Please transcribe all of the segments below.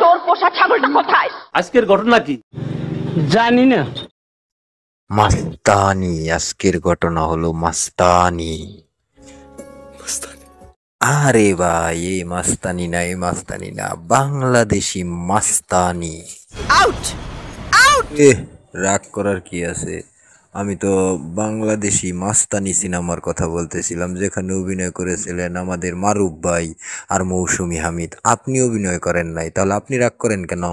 তোর পোষা ছাগলটা কোথায়? আজকের ঘটনা কি জানি না। মাস্তানি, আজকের ঘটনা হলো মাস্তানি। আরে ভাই, এই মাস্তানি না, এই মাস্তানি না, বাংলাদেশি মাস্তানি। Out out. রাগ করার কি আছে? আমি তো বাংলাদেশি মাস্তানি সিনেমার কথা বলতেছিলাম, যেখানে অভিনয় করেছিলেন আমাদের মারুফ ভাই আর মৌসুমী হামিদ। আপনি অভিনয় করেন নাই, তাহলে আপনি রাগ করেন কেন?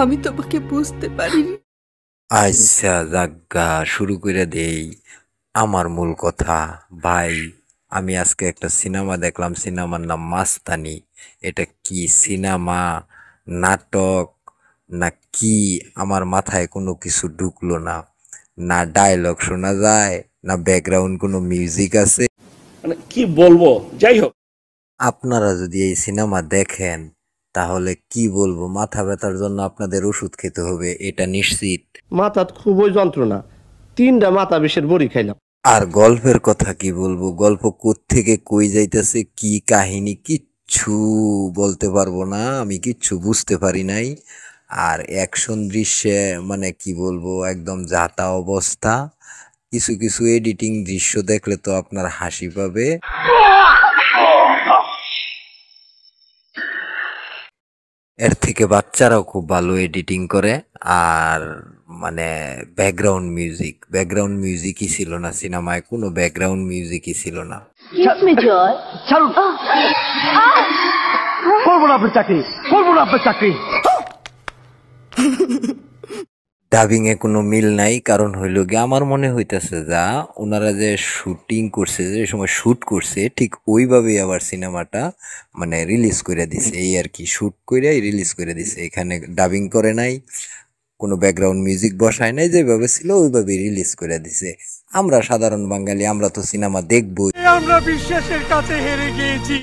আমি তোমাকে বুঝতে পারিনি। আচ্ছা জাগা, শুরু করে দেই আমার মূল কথা। ভাই, আমি আজকে একটা সিনেমা দেখলাম, সিনেমার নাম মাস্তানি। এটা কি সিনেমা, নাটক না কি? আমার মাথায় কোনো কিছু ঢুকলো না। না ডায়লগ শোনা যায়, না ব্যাকগ্রাউন্ড কোনো মিউজিক আছে। মানে কি বলবো, যাই হোক। আপনারা যদি এই সিনেমা দেখেন তাহলে কি বলবো, মাথা ব্যথার জন্য আপনাদের ওষুধ খেতে হবে, এটা নিশ্চিত। মাথাত খুবই যন্ত্রণা, 3টা মাথা বিষের বড়ি খাইলাম। আর গল্পের কথা কি বলবো, গল্প কোত্থেকে কই যাইতেছে, কি কাহিনী, কিচ্ছু বলতে পারবো না, আমি কিচ্ছু বুঝতে পারি নাই। আর অ্যাকশন দৃশ্যে মানে কি বলবো, একদম যাতা অবস্থা। কিছু কিছু এডিটিং দৃশ্য দেখলে তো আপনার হাসি পাবে। এর থেকে বাচ্চারাও খুব ভালো এডিটিং করে। আর মানে ব্যাকগ্রাউন্ড মিউজিকই ছিল না সিনেমায়, কোনো ব্যাকগ্রাউন্ড মিউজিকই ছিল না। ছাড়ুন, করবো না আপনার চাকরি, করবো না আপনার চাকরি। ডাবিং এ কোনো মিল নাই, কারণ হইল গিয়ে আমার মনে হইতেছে যা ওনারা যে শুটিং করছে, যে সময় শুট করছে ঠিক ওইভাবেই আবার সিনেমাটা মানে রিলিজ করে দিছে, এই আর কি, শুট করে রিলিজ করে দিছে। এখানে ডাবিং করে নাই, কোনো ব্যাকগ্রাউন্ড মিউজিক বসায় নাই, যেভাবে ছিল ওইভাবেই রিলিজ করে দিছে। আমরা সাধারণ বাঙালি, আমরা তো সিনেমা দেখবই। আমরা বিশ্বাসের কাছে হেরে গিয়েছি।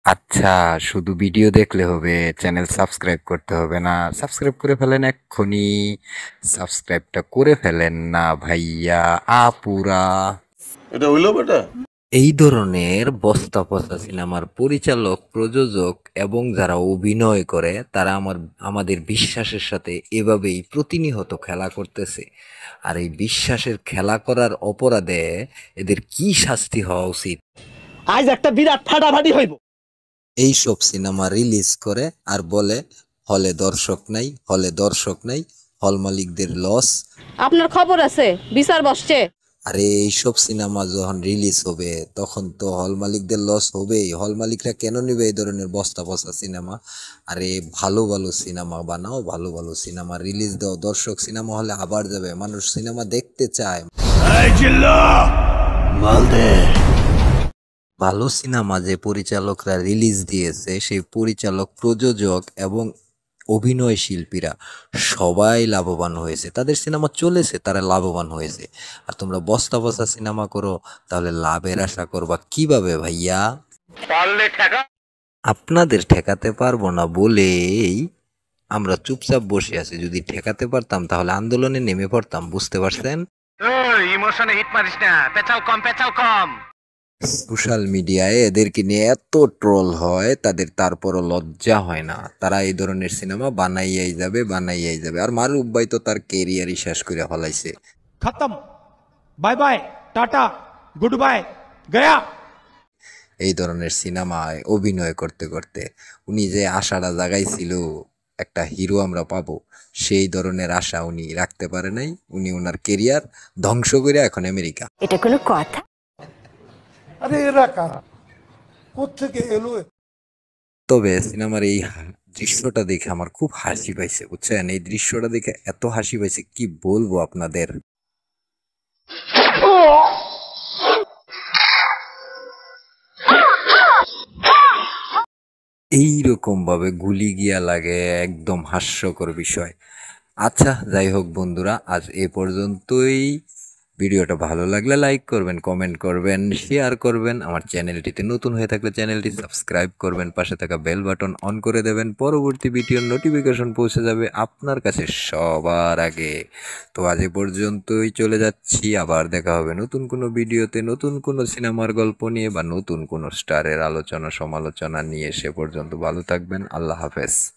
আচ্ছা, শুধু ভিডিও দেখলে হবে, চ্যানেল সাবস্ক্রাইব করতে হবে না? সাবস্ক্রাইব করে ফেলেন এক্ষুনি, সাবস্ক্রাইবটা করে ফেলেন না ভাইয়া আপুরা। এটা হইলো বেটা। এই ধরনের বস্তা পচা সিনেমার পরিচালক, প্রযোজক এবং যারা অভিনয় করে তারা আমাদের বিশ্বাসের সাথে এভাবেই প্রতিনিয়ত খেলা করতেছে। আর এই বিশ্বাসের খেলা করার অপরাধে এদের কি শাস্তি হওয়া উচিত? আজ একটা বিরাট ফাটাফাটি হইব। এইসব সিনেমা রিলিজ করে আর বলে হলে দর্শক নাই, হলে দর্শক নাই, হল মালিকদের লস। আপনার খবর আছে, বিচার বসছে। আরে এইসব সিনেমা যখন রিলিজ হবে তখন তো হল মালিকদের লস হবেই। হল মালিকরা কেন নেবে এই ধরনের বস্তা পচা সিনেমা? আরে ভালো ভালো সিনেমা বানাও, ভালো ভালো সিনেমা রিলিজ দাও, দর্শক সিনেমা হলে আবার যাবে, মানুষ সিনেমা দেখতে চায়। ভালো সিনেমা যে পরিচালকরা রিলিজ দিয়েছে, সেই পরিচালক, প্রযোজক এবং অভিনয় শিল্পীরা সবাই লাভবান হয়েছে, তাদের সিনেমা চলেছে, তারা লাভবান হয়েছে। আর তোমরা বস্তা বস্তা সিনেমা করো, তাহলে লাভের আশা করবা কিভাবে ভাইয়া? আপনাদের ঠেকাতে পারবো না বলেই আমরা চুপচাপ বসে আছি। যদি ঠেকাতে পারতাম তাহলে আন্দোলনে নেমে পড়তাম, বুঝতে পারছেন? ইমোশনে হিট মারিস না, পেঁচাও কম, পেঁচাও কম। সোশ্যাল মিডিয়ায় এদেরকে নিয়ে এত ট্রোল হয়, তাদের তারপরও লজ্জা হয় না। তারা এই ধরনের সিনেমা বানাইয়াই যাবে, বানাইয়াই যাবে। আর মারুফ ভাই তো তার কেরিয়ারই শেষ করে ফলাইছে। खत्म, बाय बाय, टाटा, गुड बाय, गया। এই ধরনের সিনেমায় অভিনয় করতে করতে উনি যে আশাটা জাগাইছিল একটা হিরো আমরা পাবো, সেই ধরনের আশা উনি রাখতে পারে নাই। উনি ওনার কেরিয়ার ধ্বংস করে এখন আমেরিকা। এটা কোনো কথা? अरे एरा कारा কোত্থেকে এলো? তবে সিনেমার এই দৃশ্যটা দেখে আমার খুব হাসি পাইছে, বুঝছেন? এই দৃশ্যটা দেখে এত হাসি পাইছে কি বলবো আপনাদের। এইরকম ভাবে গুলি গিয়া লাগে, একদম হাস্যকর বিষয়। আচ্ছা যাই হোক বন্ধুরা, আজ এ পর্যন্তই। ভিডিওটা ভালো লাগলে লাইক করবেন, কমেন্ট করবেন, শেয়ার করবেন। আমার চ্যানেলটিতে নতুন হয়ে থাকলে চ্যানেলটি সাবস্ক্রাইব করবেন, পাশে থাকা বেল বাটন অন করে দেবেন। পরবর্তী ভিডিওর নোটিফিকেশন পৌঁছে যাবে আপনার কাছে সবার আগে। তো আজ এ পর্যন্তই, চলে যাচ্ছি। আবার দেখা হবে নতুন কোনো ভিডিওতে, নতুন কোনো সিনেমার গল্প নিয়ে বা নতুন কোনো স্টারের আলোচনা সমালোচনা নিয়ে। সে পর্যন্ত ভালো থাকবেন। আল্লাহ হাফেজ।